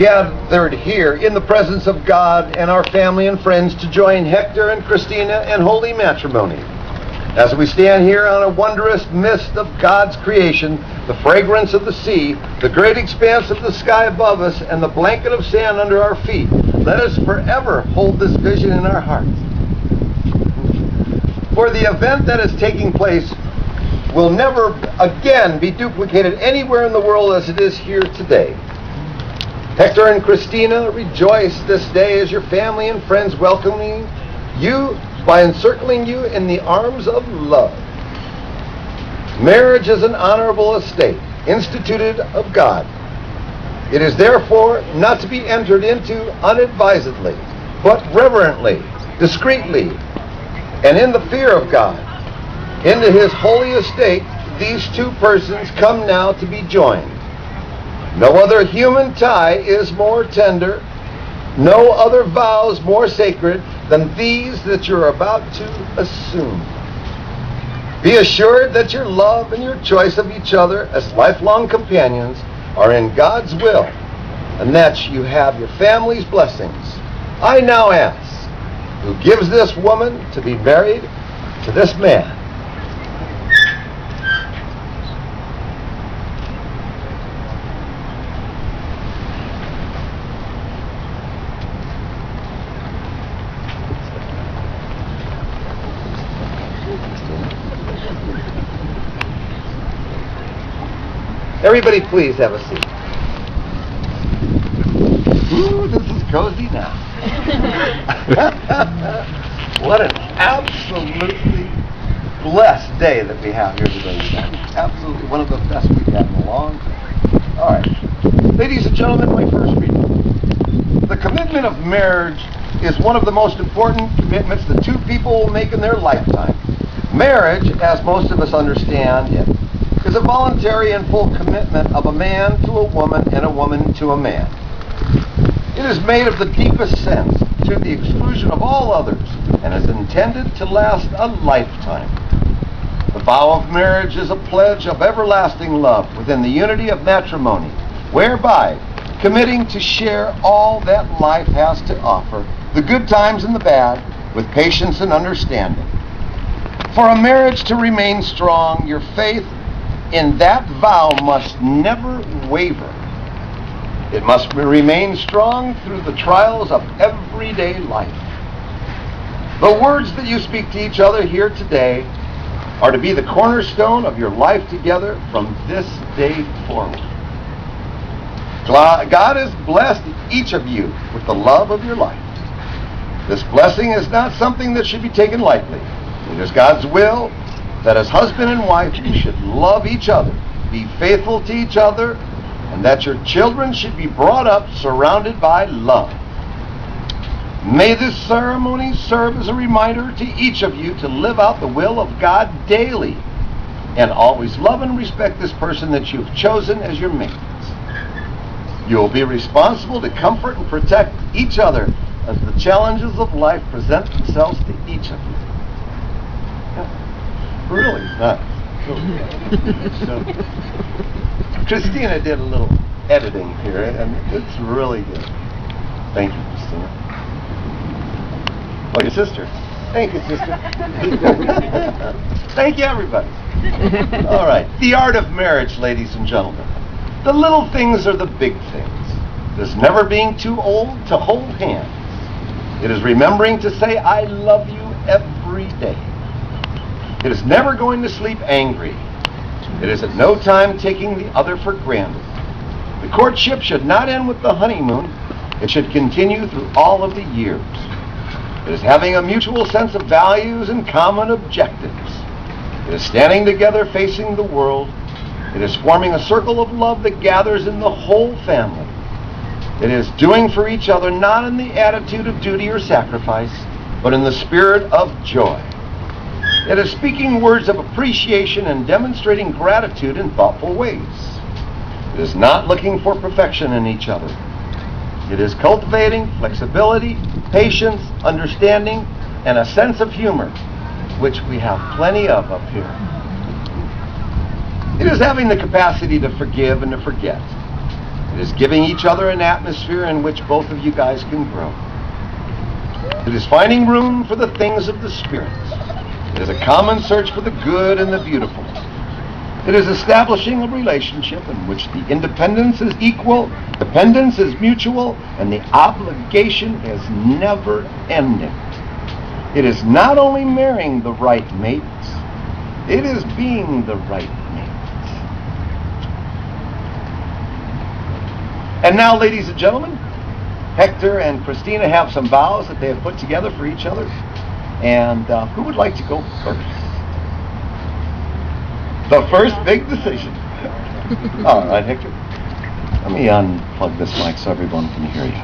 gathered here in the presence of God and our family and friends to join Hector and Christina in holy matrimony. As we stand here on a wondrous mist of God's creation, the fragrance of the sea, the great expanse of the sky above us, and the blanket of sand under our feet, let us forever hold this vision in our hearts. For the event that is taking place will never again be duplicated anywhere in the world as it is here today. Hector and Christina, rejoice this day as your family and friends welcoming you by encircling you in the arms of love. Marriage is an honorable estate, instituted of God. It is therefore not to be entered into unadvisedly, but reverently, discreetly, and in the fear of God. Into his holy estate, these two persons come now to be joined. No other human tie is more tender, no other vows more sacred than these that you're about to assume. Be assured that your love and your choice of each other as lifelong companions are in God's will, and that you have your family's blessings. I now ask, who gives this woman to be married to this man? Everybody please have a seat. Ooh, this is cozy now. What an absolutely blessed day that we have here today. Absolutely one of the best we've had in a long time. All right. Ladies and gentlemen, my first reading. The commitment of marriage is one of the most important commitments that two people will make in their lifetime. Marriage, as most of us understand it, is a voluntary and full commitment of a man to a woman and a woman to a man. It is made of the deepest sense, to the exclusion of all others, and is intended to last a lifetime. The vow of marriage is a pledge of everlasting love within the unity of matrimony, whereby, committing to share all that life has to offer, the good times and the bad, with patience and understanding. For a marriage to remain strong, your faith in that vow must never waver. It must remain strong through the trials of everyday life. The words that you speak to each other here today are to be the cornerstone of your life together from this day forward. God has blessed each of you with the love of your life. This blessing is not something that should be taken lightly. It is God's will that as husband and wife you should love each other, be faithful to each other, and that your children should be brought up surrounded by love. May this ceremony serve as a reminder to each of you to live out the will of God daily, and always love and respect this person that you've chosen as your mate. You will be responsible to comfort and protect each other as the challenges of life present themselves to each of you. Really nice. So, Christina did a little editing here, and it's really good. Thank you, Christina. Oh, your sister. Thank you, sister. Thank you, everybody. All right. The art of marriage, ladies and gentlemen. The little things are the big things. It is never being too old to hold hands. It is remembering to say, I love you every day. It is never going to sleep angry. It is at no time taking the other for granted. The courtship should not end with the honeymoon. It should continue through all of the years. It is having a mutual sense of values and common objectives. It is standing together facing the world. It is forming a circle of love that gathers in the whole family. It is doing for each other not in the attitude of duty or sacrifice, but in the spirit of joy. It is speaking words of appreciation and demonstrating gratitude in thoughtful ways. It is not looking for perfection in each other. It is cultivating flexibility, patience, understanding, and a sense of humor, which we have plenty of up here. It is having the capacity to forgive and to forget. It is giving each other an atmosphere in which both of you guys can grow. It is finding room for the things of the Spirit. It is a common search for the good and the beautiful. It is establishing a relationship in which the independence is equal, dependence is mutual, and the obligation is never ending. It is not only marrying the right mates, it is being the right mate. And now, ladies and gentlemen, Hector and Christina have some vows that they have put together for each other. And who would like to go first? The first big decision. All right, Hector. Let me unplug this mic so everyone can hear you.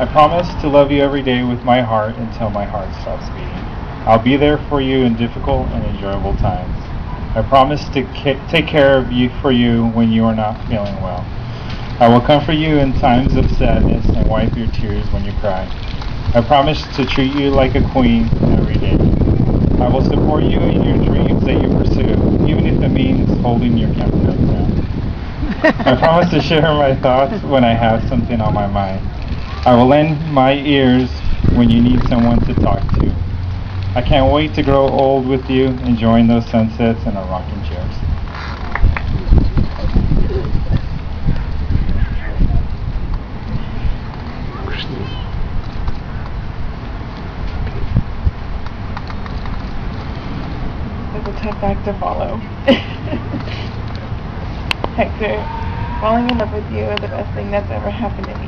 I promise to love you every day with my heart until my heart stops beating. I'll be there for you in difficult and enjoyable times. I promise to take care of you when you are not feeling well. I will comfort you in times of sadness and wipe your tears when you cry. I promise to treat you like a queen every day. I will support you in your dreams that you pursue, even if it means holding your camera down. I promise to share my thoughts when I have something on my mind. I will lend my ears when you need someone to talk to. I can't wait to grow old with you, enjoying those sunsets and our rocking chairs. It's a tough act to follow. Hector, falling in love with you is the best thing that's ever happened to me.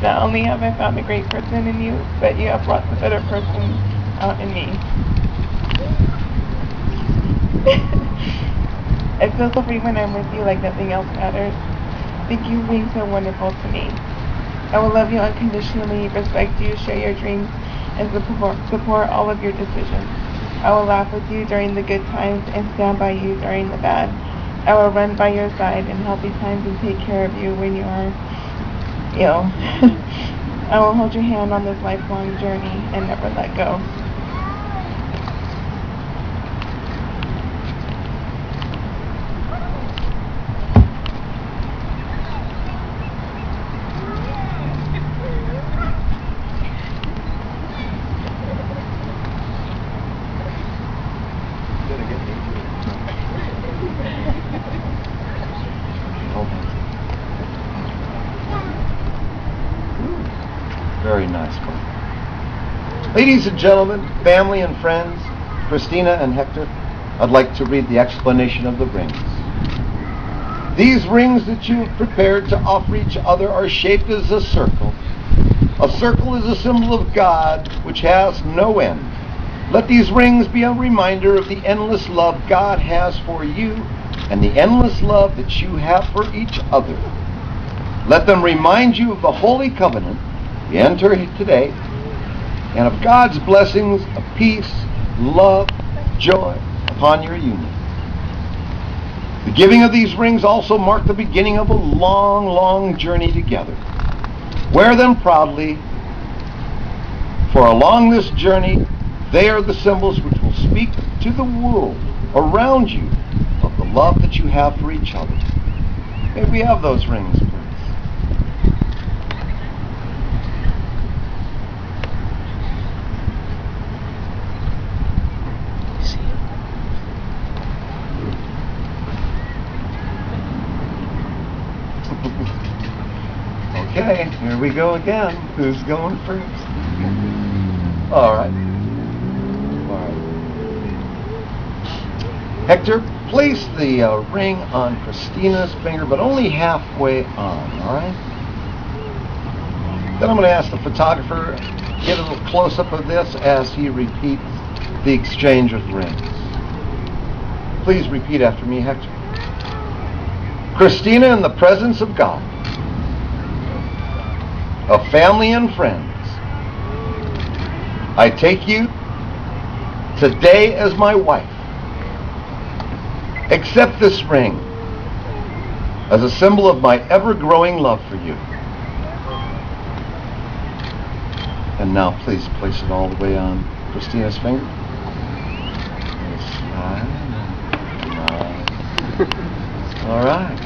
Not only have I found a great person in you, but you have brought the better person out in me. I feel so free when I'm with you, like nothing else matters. Thank you for being so wonderful to me. I will love you unconditionally, respect you, share your dreams, and support all of your decisions. I will laugh with you during the good times and stand by you during the bad. I will run by your side in healthy times and take care of you when you are ill. I will hold your hand on this lifelong journey and never let go. Very nice one. Ladies and gentlemen, family and friends, Christina and Hector, I'd like to read the explanation of the rings. These rings that you have prepared to offer each other are shaped as a circle. A circle is a symbol of God which has no end. Let these rings be a reminder of the endless love God has for you and the endless love that you have for each other. Let them remind you of the holy covenant we enter today, and of God's blessings of peace, love, joy upon your union. The giving of these rings also marked the beginning of a long, long journey together. Wear them proudly, for along this journey, they are the symbols which will speak to the world around you of the love that you have for each other. May we have those rings, please. Okay, here we go again. Who's going first? All right. Hector, place the ring on Christina's finger, but only halfway on, all right? Then I'm going to ask the photographer to get a little close-up of this as he repeats the exchange of rings. Please repeat after me, Hector. Christina, in the presence of God, of family and friends, I take you today as my wife. Accept this ring as a symbol of my ever-growing love for you. And now please place it all the way on Christina's finger. All right.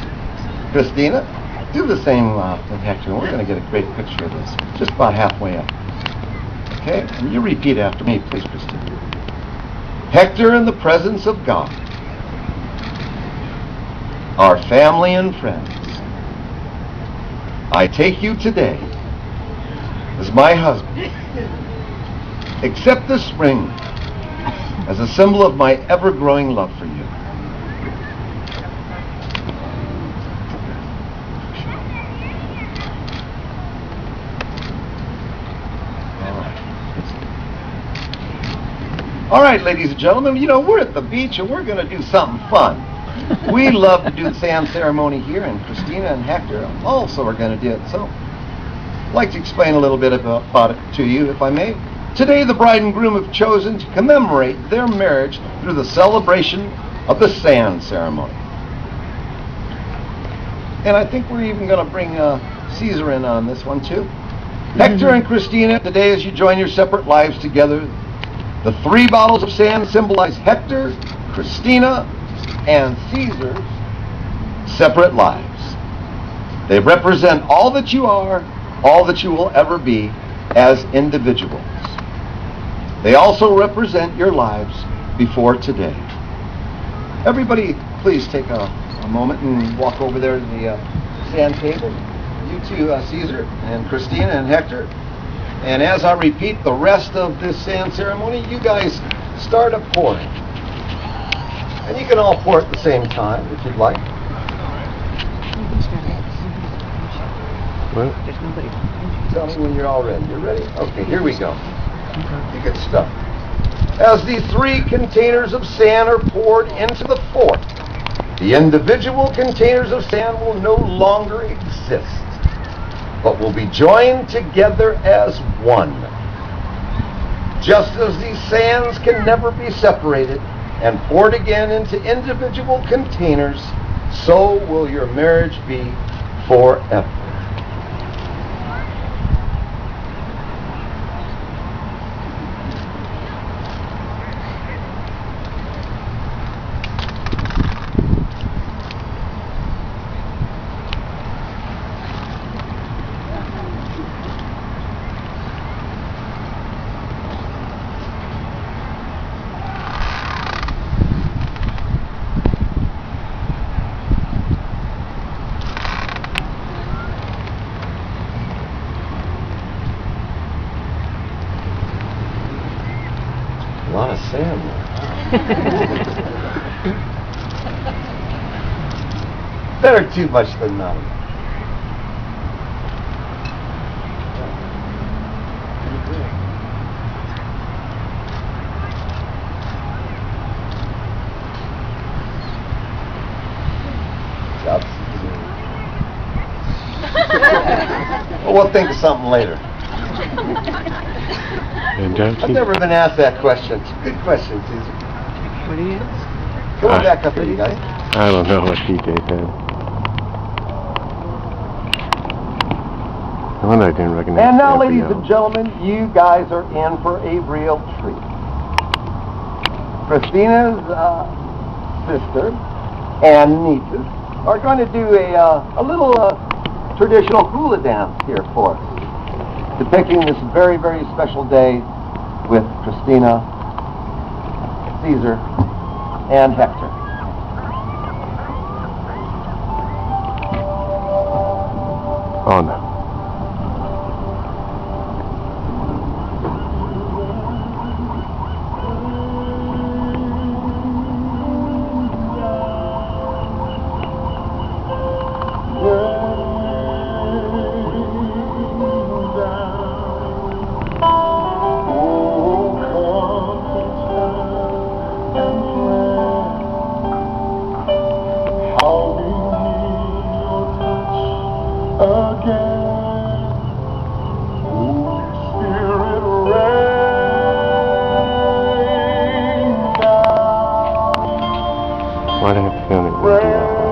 Christina, do the same with Hector. We're going to get a great picture of this. Just about halfway up. Okay? And you repeat after me, please, Christina. Hector, in the presence of God, our family and friends, I take you today as my husband. Accept this ring as a symbol of my ever-growing love for you. All right, ladies and gentlemen, you know, we're at the beach and we're going to do something fun. We love to do the sand ceremony here, and Christina and Hector also are going to do it. So I'd like to explain a little bit about it to you, if I may. Today, the bride and groom have chosen to commemorate their marriage through the celebration of the sand ceremony. And I think we're even going to bring Caesar in on this one, too. Hector and Christina, today as you join your separate lives together, the 3 bottles of sand symbolize Hector, Christina, and Caesar's separate lives. They represent all that you are, all that you will ever be as individuals. They also represent your lives before today. Everybody, please take a moment and walk over there to the sand table. You two, Caesar and Christina and Hector. And as I repeat the rest of this sand ceremony, you guys start a pouring. And you can all pour at the same time if you'd like. What? Tell me when you're all ready. You're ready? Okay, here we go. You get stuck. As these 3 containers of sand are poured into the 4th, the individual containers of sand will no longer exist, but will be joined together as one. Just as these sands can never be separated and poured again into individual containers, so will your marriage be forever. A lot of sand there. Better too much than not enough. Well, we'll think of something later. I've never been asked that question. It's a good question, Caesar. What do you ask? Come on back up here, you guys. I don't know what he did then. No wonder I didn't recognize. And now, Gabrielle. ladies and gentlemen, you guys are in for a real treat. Christina's sister and nieces are going to do a little traditional hula dance here for us, depicting this very, very special day with Christina, Caesar, and Hector. Oh no. Why do I have a feeling it won't do that way?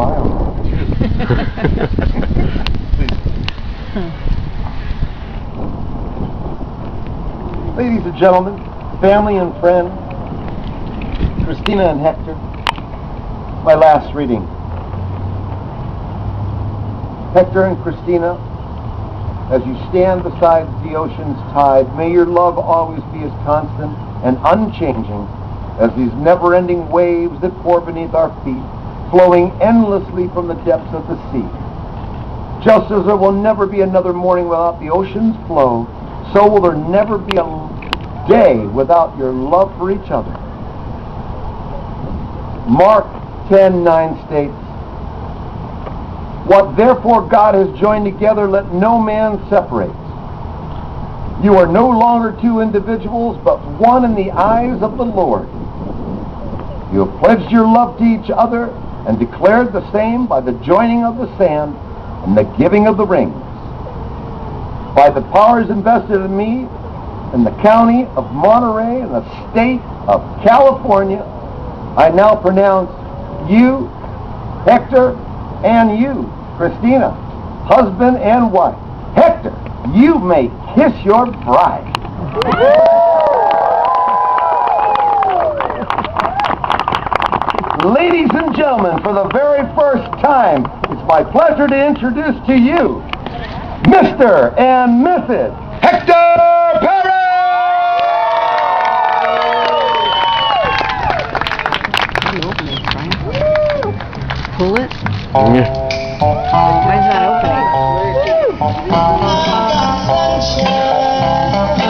smile. Ladies and gentlemen, family and friends, Christina and Hector, my last reading. Hector and Christina, as you stand beside the ocean's tide, may your love always be as constant and unchanging as these never-ending waves that pour beneath our feet, flowing endlessly from the depths of the sea. Just as there will never be another morning without the ocean's flow, so will there never be a day without your love for each other. Mark 10:9 states, "What therefore God has joined together, let no man separate." You are no longer two individuals, but one in the eyes of the Lord. You have pledged your love to each other and declared the same by the joining of the sand and the giving of the rings. By the powers invested in me in the county of Monterey and the state of California, I now pronounce you, Hector, and you, Christina, husband and wife. Hector, you may kiss your bride. Ladies and gentlemen, for the very first time, it's my pleasure to introduce to you Mr. and Mrs. Hector Perez! Pull it? Yeah. Mine's not opening.